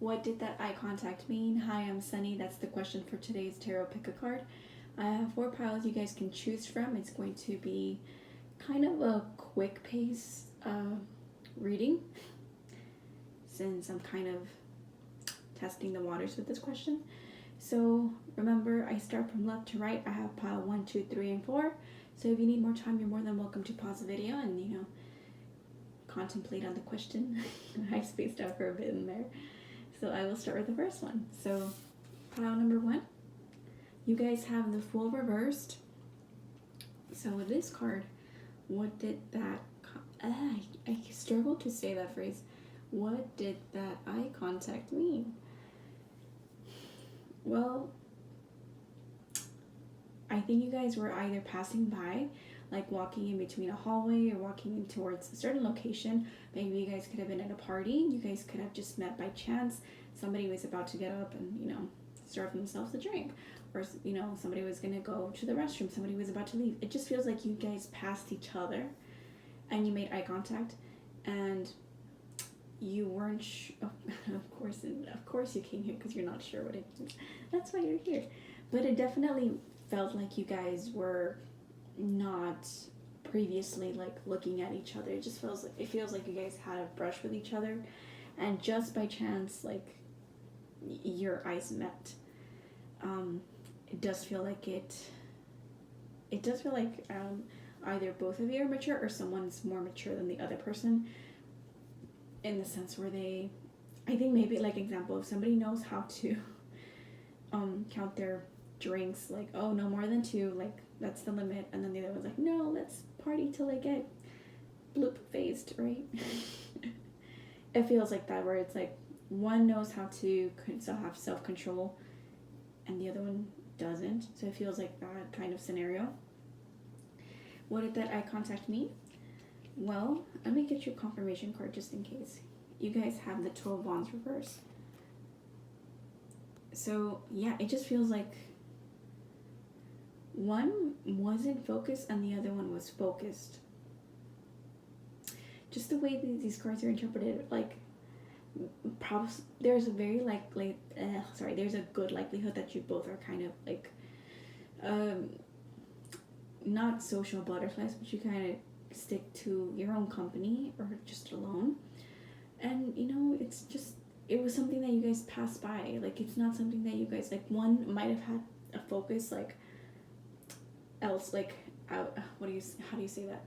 What did that eye contact mean? Hi, I'm Sunny. That's the question for today's tarot pick a card. I have 4 piles you guys can choose from. It's going to be kind of a quick pace reading since I'm kind of testing the waters with this question. So remember, I start from left to right. I have pile 1, 2, 3, and 4. So if you need more time, you're more than welcome to pause the video and, contemplate on the question. I spaced out for a bit in there. So I will start with the first one. So pile number 1, you guys have the Fool reversed. So with this card, what did that... I struggle to say that phrase. What did that eye contact mean? Well, I think you guys were either passing by, like walking in between a hallway or walking in towards a certain location. Maybe you guys could have been at a party. You guys could have just met by chance. Somebody was about to get up and, serve themselves a drink. Or, somebody was going to go to the restroom. Somebody was about to leave. It just feels like you guys passed each other and you made eye contact and you weren't of course you came here because you're not sure what it means. That's why you're here. But it definitely felt like you guys were not previously like looking at each other. It feels like you guys had a brush with each other and just by chance like your eyes met. It does feel like either both of you are mature or someone's more mature than the other person, in the sense where I think maybe like example, if somebody knows how to count their drinks, like, oh, no more than 2, like that's the limit, and then the other one's like, no, let's party till I get bloop phased, right? It feels like that, where it's like one knows how to have self-control and the other one doesn't. So it feels like that kind of scenario. What did that eye contact mean? Well, let me get your confirmation card just in case. You guys have the 12 Wands reversed. So yeah, it just feels like one wasn't focused and the other one was focused. Just the way these cards are interpreted, like, there's a very there's a good likelihood that you both are kind of like, not social butterflies, but you kind of stick to your own company or just alone. And, it was something that you guys passed by. Like, it's not something that you guys, like, one might have had a focus, like, else, like, out, how do you say that?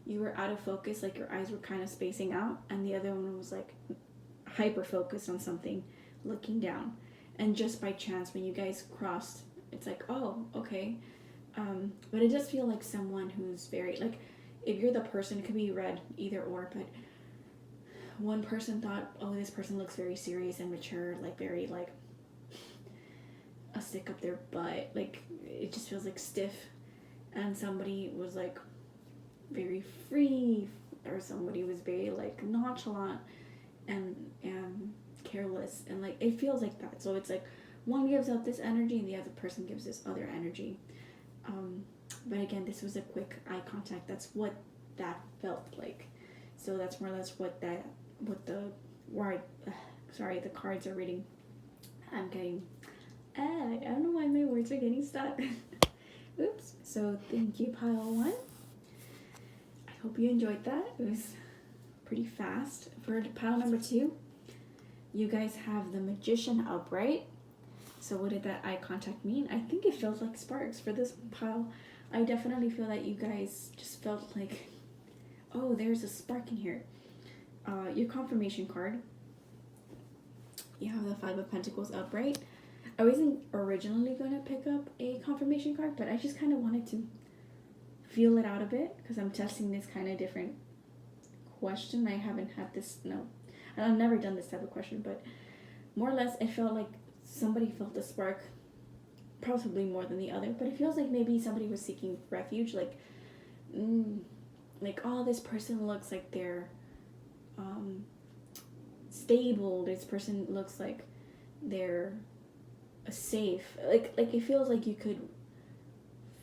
You were out of focus, like, your eyes were kind of spacing out, and the other one was, like, hyper-focused on something, looking down. And just by chance, when you guys crossed, it's like, oh, okay. But it does feel like someone who's very, like, if you're the person, it could be read either or, but one person thought, oh, this person looks very serious and mature, like, very, like, a stick up their butt, like, it just feels like stiff, and somebody was, like, very free, or somebody was very, like, nonchalant and careless, and, like, it feels like that. So it's like one gives out this energy and the other person gives this other energy. But again, this was a quick eye contact. That's what that felt like. So that's more or less what the cards are reading. I don't know why my words are getting stuck. Oops. So thank you, pile 1. I hope you enjoyed that. It was pretty fast. For pile number 2, you guys have the Magician upright. So what did that eye contact mean? I think it feels like sparks for this pile. I definitely feel that you guys just felt like, oh, there's a spark in here. Your confirmation card, you have the 5 of Pentacles upright. I wasn't originally going to pick up a confirmation card, but I just kind of wanted to feel it out a bit because I'm testing this kind of different question. I haven't had this, I've never done this type of question, but more or less it felt like somebody felt the spark, possibly more than the other, but it feels like maybe somebody was seeking refuge, like, oh, this person looks like they're stable, this person looks like they're safe, like it feels like you could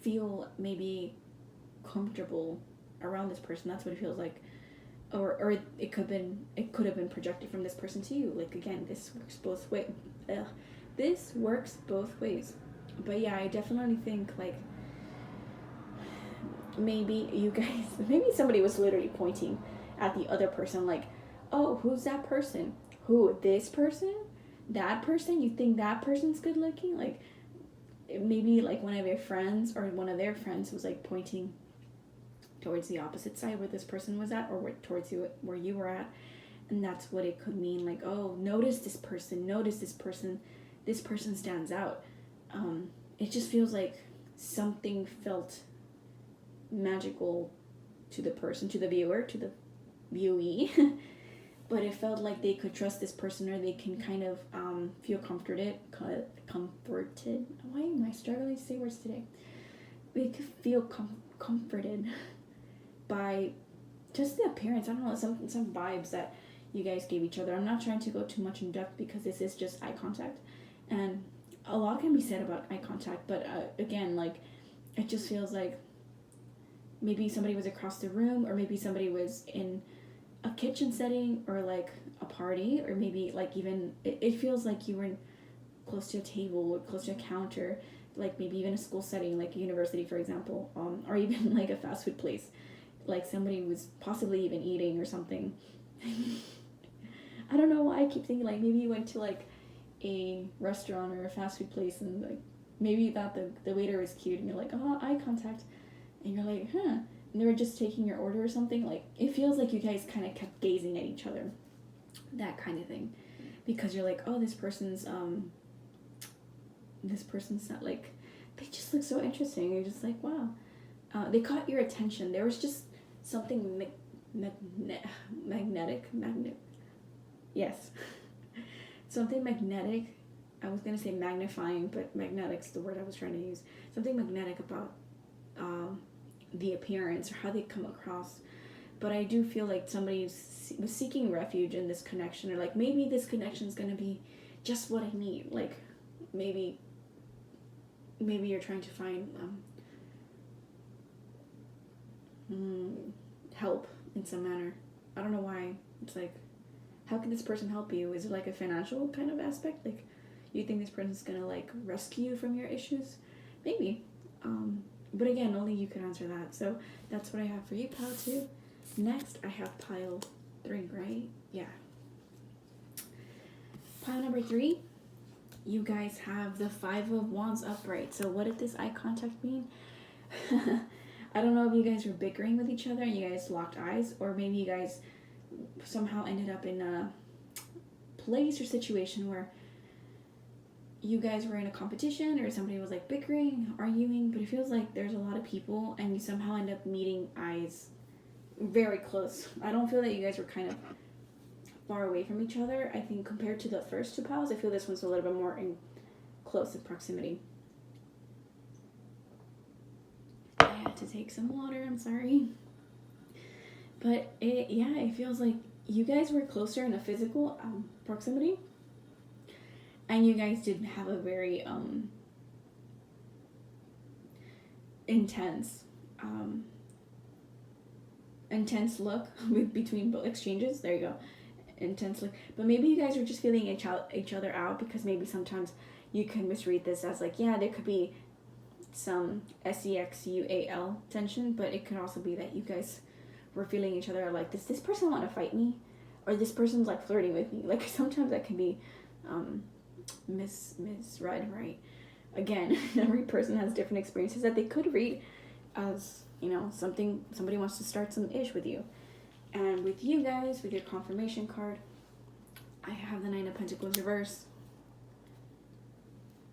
feel maybe comfortable around this person. That's what it feels like. or it could have been projected from this person to you. Like, again, this works both ways. This works both ways. But yeah, I definitely think, like, maybe you guys, maybe somebody was literally pointing at the other person, like, oh, who's that person? Who? This person? That person? You think that person's good looking? Like, maybe like one of your friends or one of their friends was like pointing towards the opposite side where this person was at, or towards you where you were at, and that's what it could mean. Like, oh, notice this person, this person stands out. It just feels like something felt magical to the person, to the viewer, to the viewee, but it felt like they could trust this person, or they can kind of feel comforted. Why am I struggling to say words today? They could feel comforted by just the appearance. I don't know, some vibes that you guys gave each other. I'm not trying to go too much in depth because this is just eye contact, and a lot can be said about eye contact, but again, like, it just feels like maybe somebody was across the room, or maybe somebody was in a kitchen setting, or like a party, or maybe like even it feels like you were close to a table or close to a counter, like maybe even a school setting, like a university, for example, or even like a fast food place, like somebody was possibly even eating or something. I don't know why I keep thinking, like, maybe you went to like a restaurant or a fast food place, and like maybe you thought the waiter was cute, and you're like, oh, eye contact, and you're like, huh, and they were just taking your order or something. Like, it feels like you guys kind of kept gazing at each other, that kind of thing, because you're like, oh, this person's not, like, they just look so interesting. You're just like, wow, they caught your attention. There was just something magnetic, yes. Something magnetic. I was gonna say magnifying, but magnetic's the word I was trying to use. Something magnetic about the appearance or how they come across. But I do feel like somebody was seeking refuge in this connection, or like maybe this connection is gonna be just what I need. Like, maybe you're trying to find help in some manner. I don't know why. It's like, how can this person help you? Is it like a financial kind of aspect? Like, you think this person's gonna like rescue you from your issues? Maybe. But again, only you can answer that. So that's what I have for you, pile 2. Next, I have pile 3, right? Yeah. Pile number 3, you guys have the 5 of Wands upright. So what did this eye contact mean? I don't know if you guys were bickering with each other and you guys locked eyes, or maybe you guys somehow ended up in a place or situation where you guys were in a competition, or somebody was like bickering, arguing, but it feels like there's a lot of people and you somehow end up meeting eyes very close. I don't feel that you guys were kind of far away from each other. I think compared to the first 2 piles, I feel this one's a little bit more in close in proximity. I had to take some water, I'm sorry. But it feels like you guys were closer in a physical proximity, and you guys did have a very intense look between both exchanges. There you go, intense look. But maybe you guys were just feeling each other out, because maybe sometimes you can misread this as like, yeah, there could be some sexual tension, but it could also be that you guys were feeling each other like, does this person want to fight me, or this person's like flirting with me? Like, sometimes that can be misread, right? Again, every person has different experiences that they could read as, you know, somebody wants to start some ish with you. And with you guys, with your confirmation card, I have the 9 of Pentacles reverse.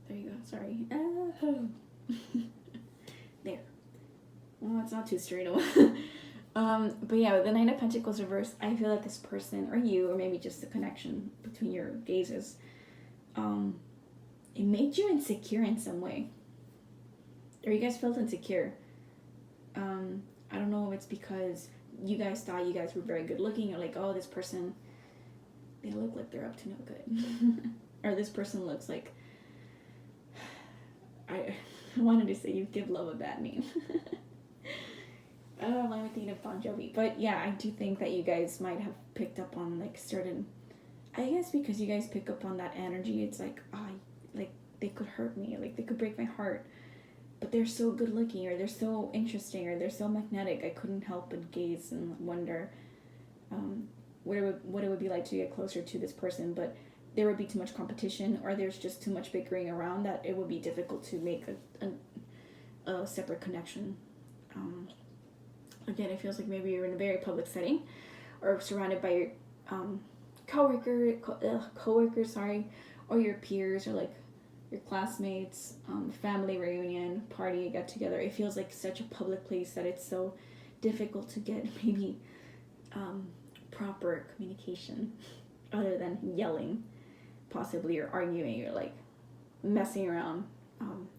There you go, sorry. There. Well, it's not too straight away. But yeah, with the 9 of Pentacles reverse, I feel like this person, or you, or maybe just the connection between your gazes, it made you insecure in some way. Or you guys felt insecure. I don't know if it's because you guys thought you guys were very good looking, or like, oh, this person, they look like they're up to no good. Or this person looks like, I wanted to say you give love a bad name. I don't know why I'm thinking of Bon Jovi, but yeah, I do think that you guys might have picked up on like certain. I guess because you guys pick up on that energy, it's like, like they could hurt me, like they could break my heart, but they're so good looking, or they're so interesting, or they're so magnetic. I couldn't help but gaze and wonder, what it would be like to get closer to this person, but there would be too much competition, or there's just too much bickering around that it would be difficult to make a separate connection. Again, it feels like maybe you're in a very public setting, or surrounded by your coworkers, sorry, or your peers, or like your classmates, family reunion, party, get together. It feels like such a public place that it's so difficult to get maybe proper communication, other than yelling, possibly, or arguing, or like messing around.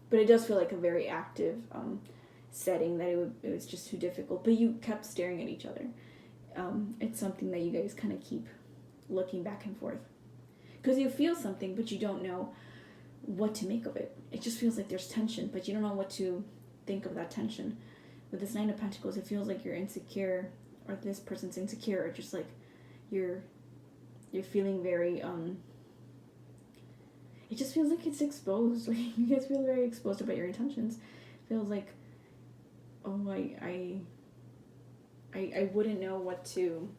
But it does feel like a very active setting that it was just too difficult. But you kept staring at each other. It's something that you guys kind of keep looking back and forth, because you feel something, but you don't know what to make of it. It just feels like there's tension, but you don't know what to think of that tension. With this Nine of Pentacles, it feels like you're insecure, or this person's insecure, or just like you're feeling very it just feels like it's exposed. Like you guys feel very exposed about your intentions. It feels like, oh, I wouldn't know what to.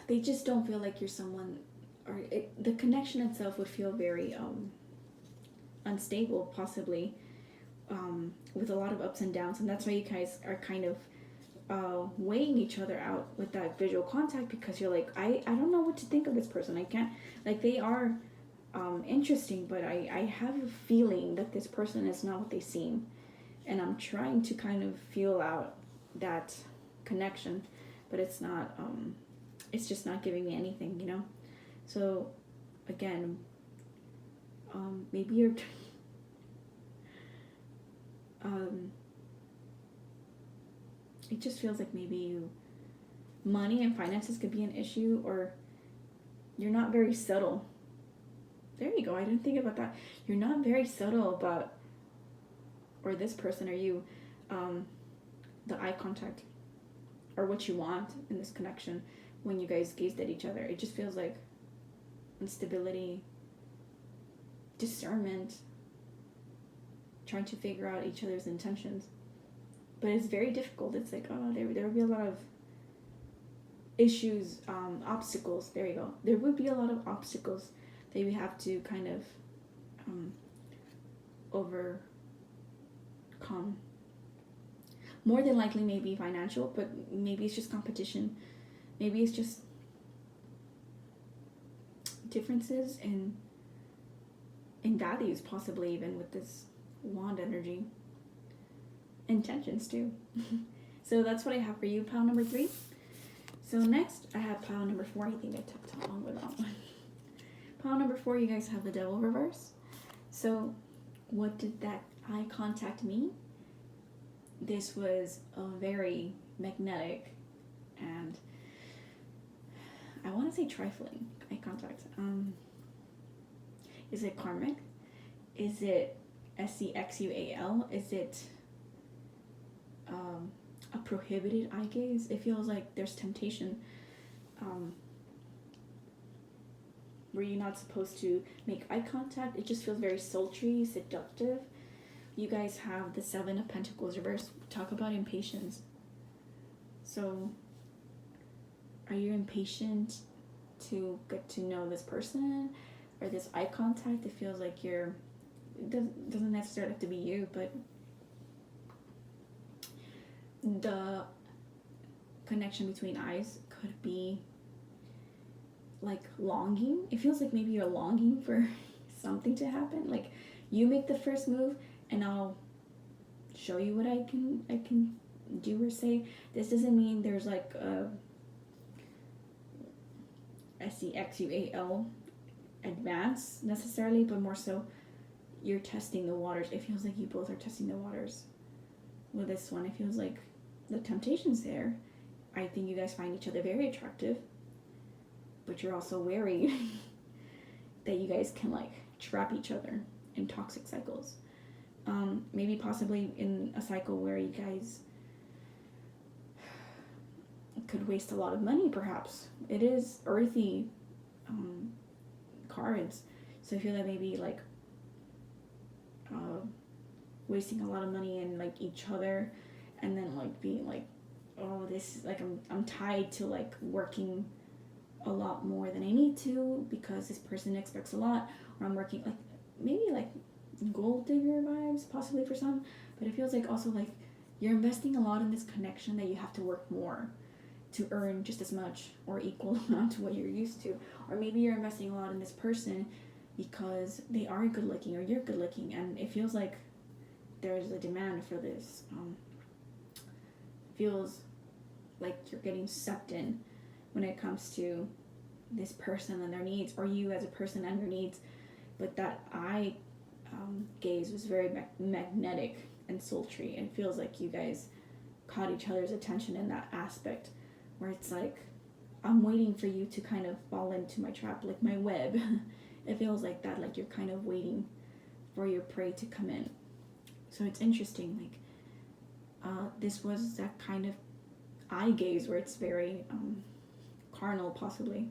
They just don't feel like you're someone, or the connection itself would feel very unstable, possibly, with a lot of ups and downs, and that's why you guys are kind of weighing each other out with that visual contact, because you're like, I don't know what to think of this person. I can't, like, they are interesting, but I have a feeling that this person is not what they seem, and I'm trying to kind of feel out that connection, but it's not, it's just not giving me anything, you know? So, again, maybe you're, it just feels like maybe money and finances could be an issue, or you're not very subtle. There you go, I didn't think about that. You're not very subtle about, or this person, or you, the eye contact, or what you want in this connection when you guys gazed at each other. It just feels like instability, discernment, trying to figure out each other's intentions. But it's very difficult. It's like, oh, there would be a lot of issues, obstacles. There you go. There would be a lot of obstacles that you have to kind of overcome. More than likely, maybe financial, but maybe it's just competition. Maybe it's just differences in values, possibly, even with this wand energy. Intentions too. So that's what I have for you, pile number 3. So next I have pile number 4. I think I took too long with that one. Pile number 4, you guys have the Devil reverse. So what did that eye contact mean? This was a very magnetic and, I want to say, trifling eye contact. Is it karmic? Is it sexual? Is it a prohibited eye gaze? It feels like there's temptation. Were you not supposed to make eye contact? It just feels very sultry, seductive. You guys have the 7 of Pentacles reversed. Talk about impatience. So, are you impatient to get to know this person, or this eye contact? It feels like it doesn't necessarily have to be you, but the connection between eyes could be like longing. It feels like maybe you're longing for something to happen. Like you make the first move and I'll show you what I can do or say. This doesn't mean there's like a sexual advance necessarily, but more so you're testing the waters. It feels like you both are testing the waters with this one. It feels like the temptation's there. I think you guys find each other very attractive, but you're also wary that you guys can like trap each other in toxic cycles. Maybe possibly in a cycle where you guys could waste a lot of money, perhaps. It is earthy cards. So I feel like maybe like wasting a lot of money in like each other, and then like being like, oh, this is like I'm tied to like working a lot more than I need to because this person expects a lot, or I'm working like maybe like gold digger vibes possibly for some, but it feels like also like you're investing a lot in this connection that you have to work more to earn just as much or equal amount to what you're used to. Or maybe you're investing a lot in this person because they are good looking or you're good looking, and it feels like there's a demand for this. Feels like you're getting sucked in when it comes to this person and their needs, or you as a person and your needs. But that eye gaze was very magnetic and sultry, and it feels like you guys caught each other's attention in that aspect, where it's like, I'm waiting for you to kind of fall into my trap, like my web. It feels like that, like you're kind of waiting for your prey to come in. So it's interesting, like this was that kind of eye gaze where it's very carnal possibly,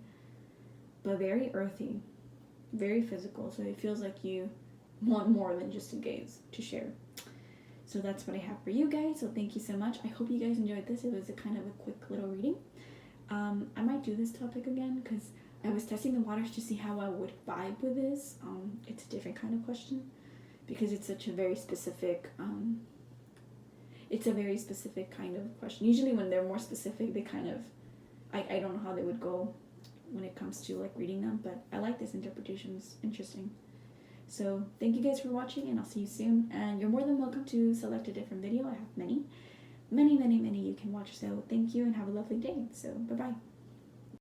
but very earthy, very physical. So it feels like you want more than just a gaze to share. So that's what I have for you guys. So thank you so much. I hope you guys enjoyed this. It was a kind of a quick little reading. I might do this topic again because I was testing the waters to see how I would vibe with this. It's a different kind of question because it's such a very specific kind of question. Usually when they're more specific, they kind of, I don't know how they would go when it comes to like reading them, but I like this interpretation. It's interesting. So thank you guys for watching, and I'll see you soon. And you're more than welcome to select a different video. I have many you can watch. So thank you and have a lovely day. So bye-bye.